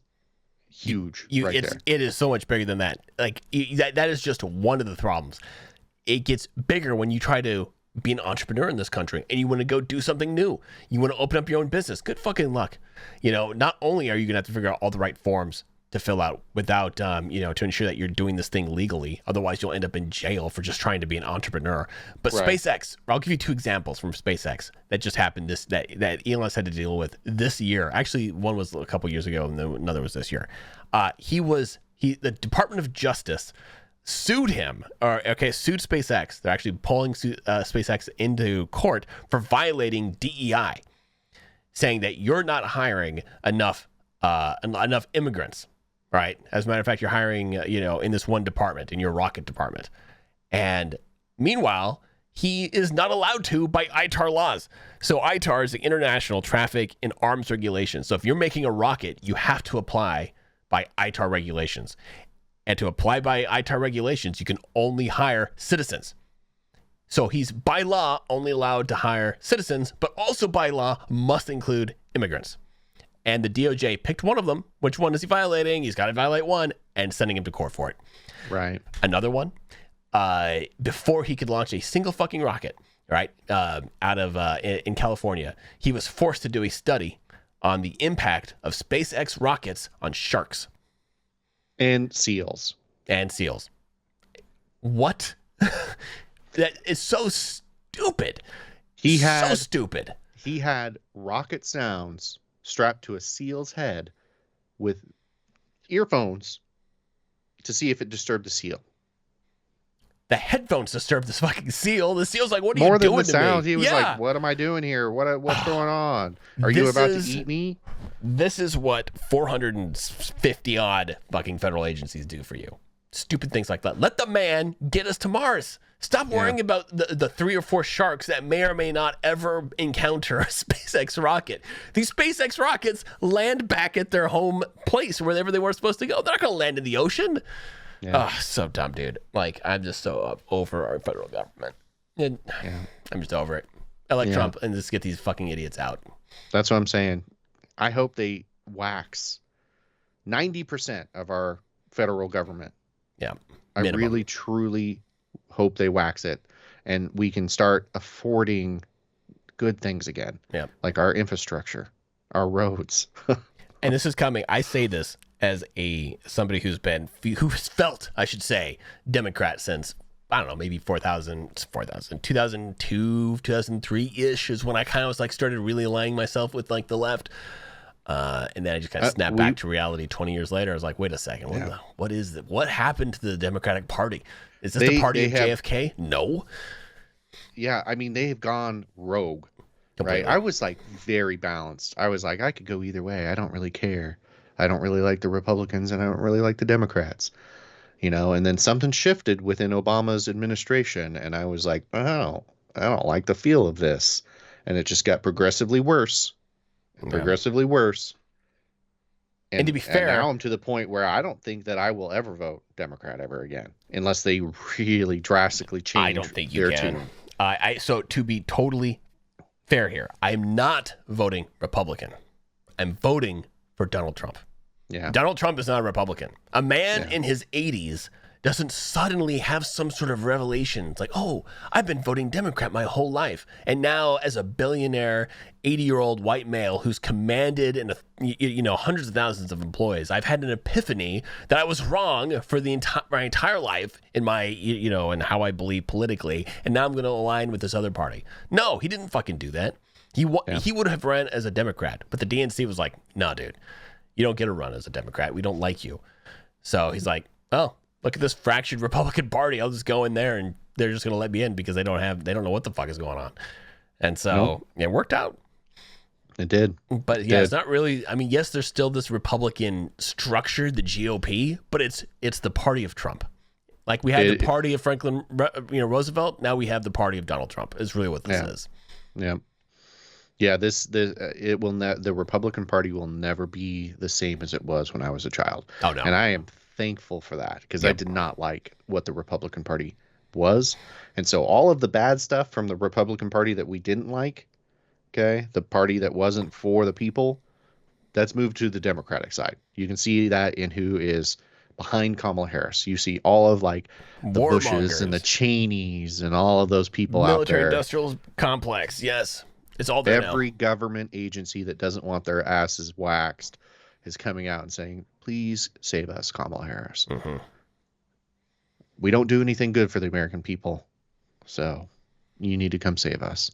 Speaker 1: huge right there.
Speaker 2: It is so much bigger than that. Like that is just one of the problems. It gets bigger when you try to be an entrepreneur in this country and you want to go do something new. You want to open up your own business. Good fucking luck. Not only are you going to have to figure out all the right forms to fill out without, to ensure that you're doing this thing legally. Otherwise, you'll end up in jail for just trying to be an entrepreneur. But right. SpaceX, I'll give you two examples from SpaceX that just happened that Elon Musk had to deal with this year. Actually, one was a couple years ago and then another was this year. The Department of Justice sued him, sued SpaceX. They're actually pulling SpaceX into court for violating DEI, saying that you're not hiring enough immigrants. Right. As a matter of fact, you're hiring, in this one department, in your rocket department. And meanwhile, he is not allowed to by ITAR laws. So ITAR is the International Traffic in Arms Regulations. So if you're making a rocket, you have to apply by ITAR regulations. And to apply by ITAR regulations, you can only hire citizens. So he's by law only allowed to hire citizens, but also by law must include immigrants. And the DOJ picked one of them. Which one is he violating? He's got to violate one, and sending him to court for it.
Speaker 1: Right.
Speaker 2: Another one, before he could launch a single fucking rocket, right, in California, he was forced to do a study on the impact of SpaceX rockets on sharks.
Speaker 1: And seals.
Speaker 2: What? That is so stupid. So stupid.
Speaker 1: He had rocket sounds strapped to a seal's head with earphones to see if it disturbed the seal.
Speaker 2: The headphones disturb this fucking seal. The seal's like, "What are
Speaker 1: More
Speaker 2: you
Speaker 1: than
Speaker 2: doing
Speaker 1: the
Speaker 2: to
Speaker 1: sound,
Speaker 2: me?"
Speaker 1: he was
Speaker 2: Yeah.
Speaker 1: like, "What am I doing here? What's going on? Are you
Speaker 2: This
Speaker 1: about
Speaker 2: is-
Speaker 1: to eat me?"
Speaker 2: This is what 450 odd fucking federal agencies do for you. Stupid things like that. Let the man get us to Mars. Stop worrying about the 3 or 4 sharks that may or may not ever encounter a SpaceX rocket. These SpaceX rockets land back at their home place, wherever they were supposed to go. They're not going to land in the ocean.
Speaker 1: Yeah.
Speaker 2: Oh, so dumb, dude. Like, I'm just so over our federal government. I'm just over it. I like Trump, and just get these fucking idiots out.
Speaker 1: That's what I'm saying. I hope they wax 90% of our federal government.
Speaker 2: Yeah.
Speaker 1: I really, truly hope they wax it, and we can start affording good things again.
Speaker 2: Yeah.
Speaker 1: Like our infrastructure, our roads.
Speaker 2: And this is coming. I say this as somebody who's felt, I should say, Democrat since, I don't know, maybe 2002, 2003-ish is when I kind of was like started really aligning myself with like the left. And then I just kind of snapped back to reality 20 years later. I was like, wait a second. What happened to the Democratic Party? Is this the party of JFK? No.
Speaker 1: Yeah. I mean, they have gone rogue,
Speaker 2: Completely.
Speaker 1: right? I was like very balanced. I was like, I could go either way. I don't really care. I don't really like the Republicans and I don't really like the Democrats, and then something shifted within Obama's administration. And I was like, oh, I don't like the feel of this. And it just got progressively worse. Progressively worse.
Speaker 2: And to be fair,
Speaker 1: now I'm to the point where I don't think that I will ever vote Democrat ever again, unless they really drastically change.
Speaker 2: I don't think you can.
Speaker 1: Tune.
Speaker 2: So to be totally fair here, I'm not voting Republican. I'm voting for Donald Trump.
Speaker 1: Yeah.
Speaker 2: Donald Trump is not a Republican. A man in his 80s doesn't suddenly have some sort of revelation. It's like, oh, I've been voting Democrat my whole life. And now as a billionaire, 80-year-old white male who's commanded and hundreds of thousands of employees, I've had an epiphany that I was wrong for my entire life in my, and how I believe politically. And now I'm going to align with this other party. No, he didn't fucking do that. He would have run as a Democrat, but the DNC was like, no, dude, you don't get a run as a Democrat. We don't like you. So he's like, oh, look at this fractured Republican Party. I'll just go in there and they're just going to let me in because they don't know what the fuck is going on. And so it worked out.
Speaker 1: It did.
Speaker 2: But it's not really, I mean, yes, there's still this Republican structure, the GOP, but it's the party of Trump. Like we had the party of Franklin, Roosevelt. Now we have the party of Donald Trump is really what this is.
Speaker 1: Yeah. Yeah, the Republican Party will never be the same as it was when I was a child.
Speaker 2: Oh no.
Speaker 1: And I am thankful for that because I did not like what the Republican Party was. And so all of the bad stuff from the Republican Party that we didn't like, okay, the party that wasn't for the people, that's moved to the Democratic side. You can see that in who is behind Kamala Harris. You see all of like the Bushes and the Cheneys and all of those people out there.
Speaker 2: Military industrial complex. Yes. It's all there
Speaker 1: Every government agency that doesn't want their asses waxed is coming out and saying, please save us, Kamala Harris.
Speaker 2: Mm-hmm.
Speaker 1: We don't do anything good for the American people. So you need to come save us.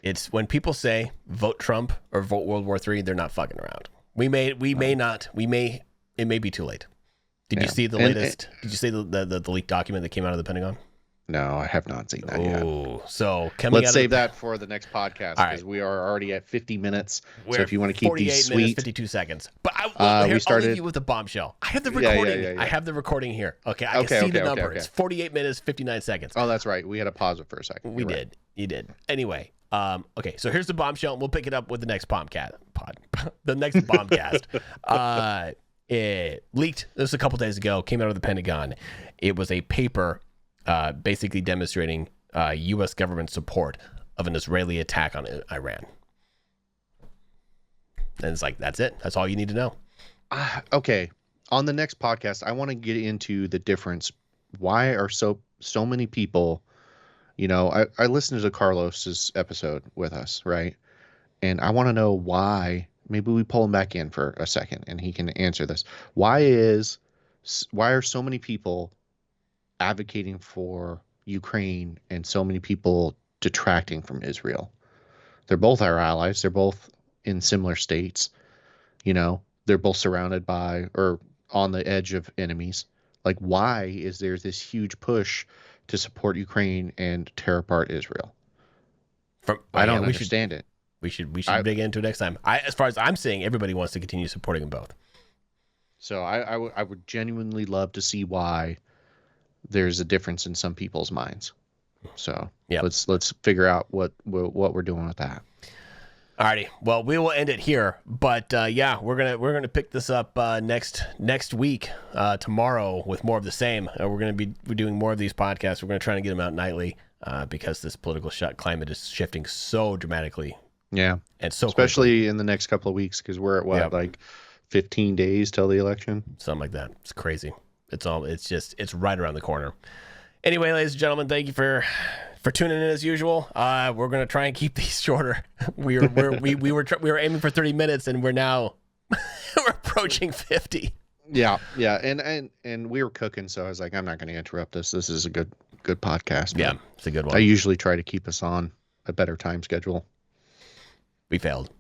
Speaker 2: It's when people say vote Trump or vote World War III, they're not fucking around. It may be too late. Did you see the latest? Did you see the leaked document that came out of the Pentagon?
Speaker 1: No, I have not seen that yet.
Speaker 2: So
Speaker 1: let's save that for the next podcast because we are already at 50 minutes. So if you want to keep these sweet,
Speaker 2: minutes, 52 seconds. But I'll leave you with a bombshell. I have the recording.
Speaker 1: Yeah.
Speaker 2: I have the recording here. Okay, I can see the number. Okay. It's 48 minutes, 59 seconds.
Speaker 1: Oh, that's right. We had to pause it for a second.
Speaker 2: We did. You did. Anyway, okay. So here's the bombshell. We'll pick it up with the next the next bombcast. It leaked. This was a couple days ago. Came out of the Pentagon. It was a paper. Basically demonstrating U.S. government support of an Israeli attack on Iran. And it's like, that's it. That's all you need to know.
Speaker 1: Okay. On the next podcast, I want to get into the difference. Why are so many people, I listened to Carlos's episode with us, right? And I want to know why. Maybe we pull him back in for a second and he can answer this. Why are so many people advocating for Ukraine and so many people detracting from Israel? They're both our allies. They're both in similar states. They're both surrounded by or on the edge of enemies. Like, why is there this huge push to support Ukraine and tear apart Israel? I don't understand it.
Speaker 2: We should dig into it next time. As far as I'm saying, everybody wants to continue supporting them both.
Speaker 1: So I would genuinely love to see why there's a difference in some people's minds. So let's figure out what we're doing with that.
Speaker 2: Alrighty, well, we will end it here, but we're gonna pick this up next week, tomorrow, with more of the same. We're doing more of these podcasts. We're gonna try to get them out nightly because this political climate is shifting so dramatically.
Speaker 1: Yeah,
Speaker 2: and so
Speaker 1: especially
Speaker 2: quickly.
Speaker 1: in the next couple of weeks, because we're at like 15 days till the election,
Speaker 2: something like that. It's crazy. It's right around the corner. Anyway, ladies and gentlemen, thank you for tuning in as usual. We're gonna try and keep these shorter. We were aiming for 30 minutes, and we're now we're approaching 50.
Speaker 1: Yeah, and we were cooking, so I was like, I'm not going to interrupt this. This is a good podcast.
Speaker 2: Yeah, it's a good one.
Speaker 1: I usually try to keep us on a better time schedule.
Speaker 2: We failed.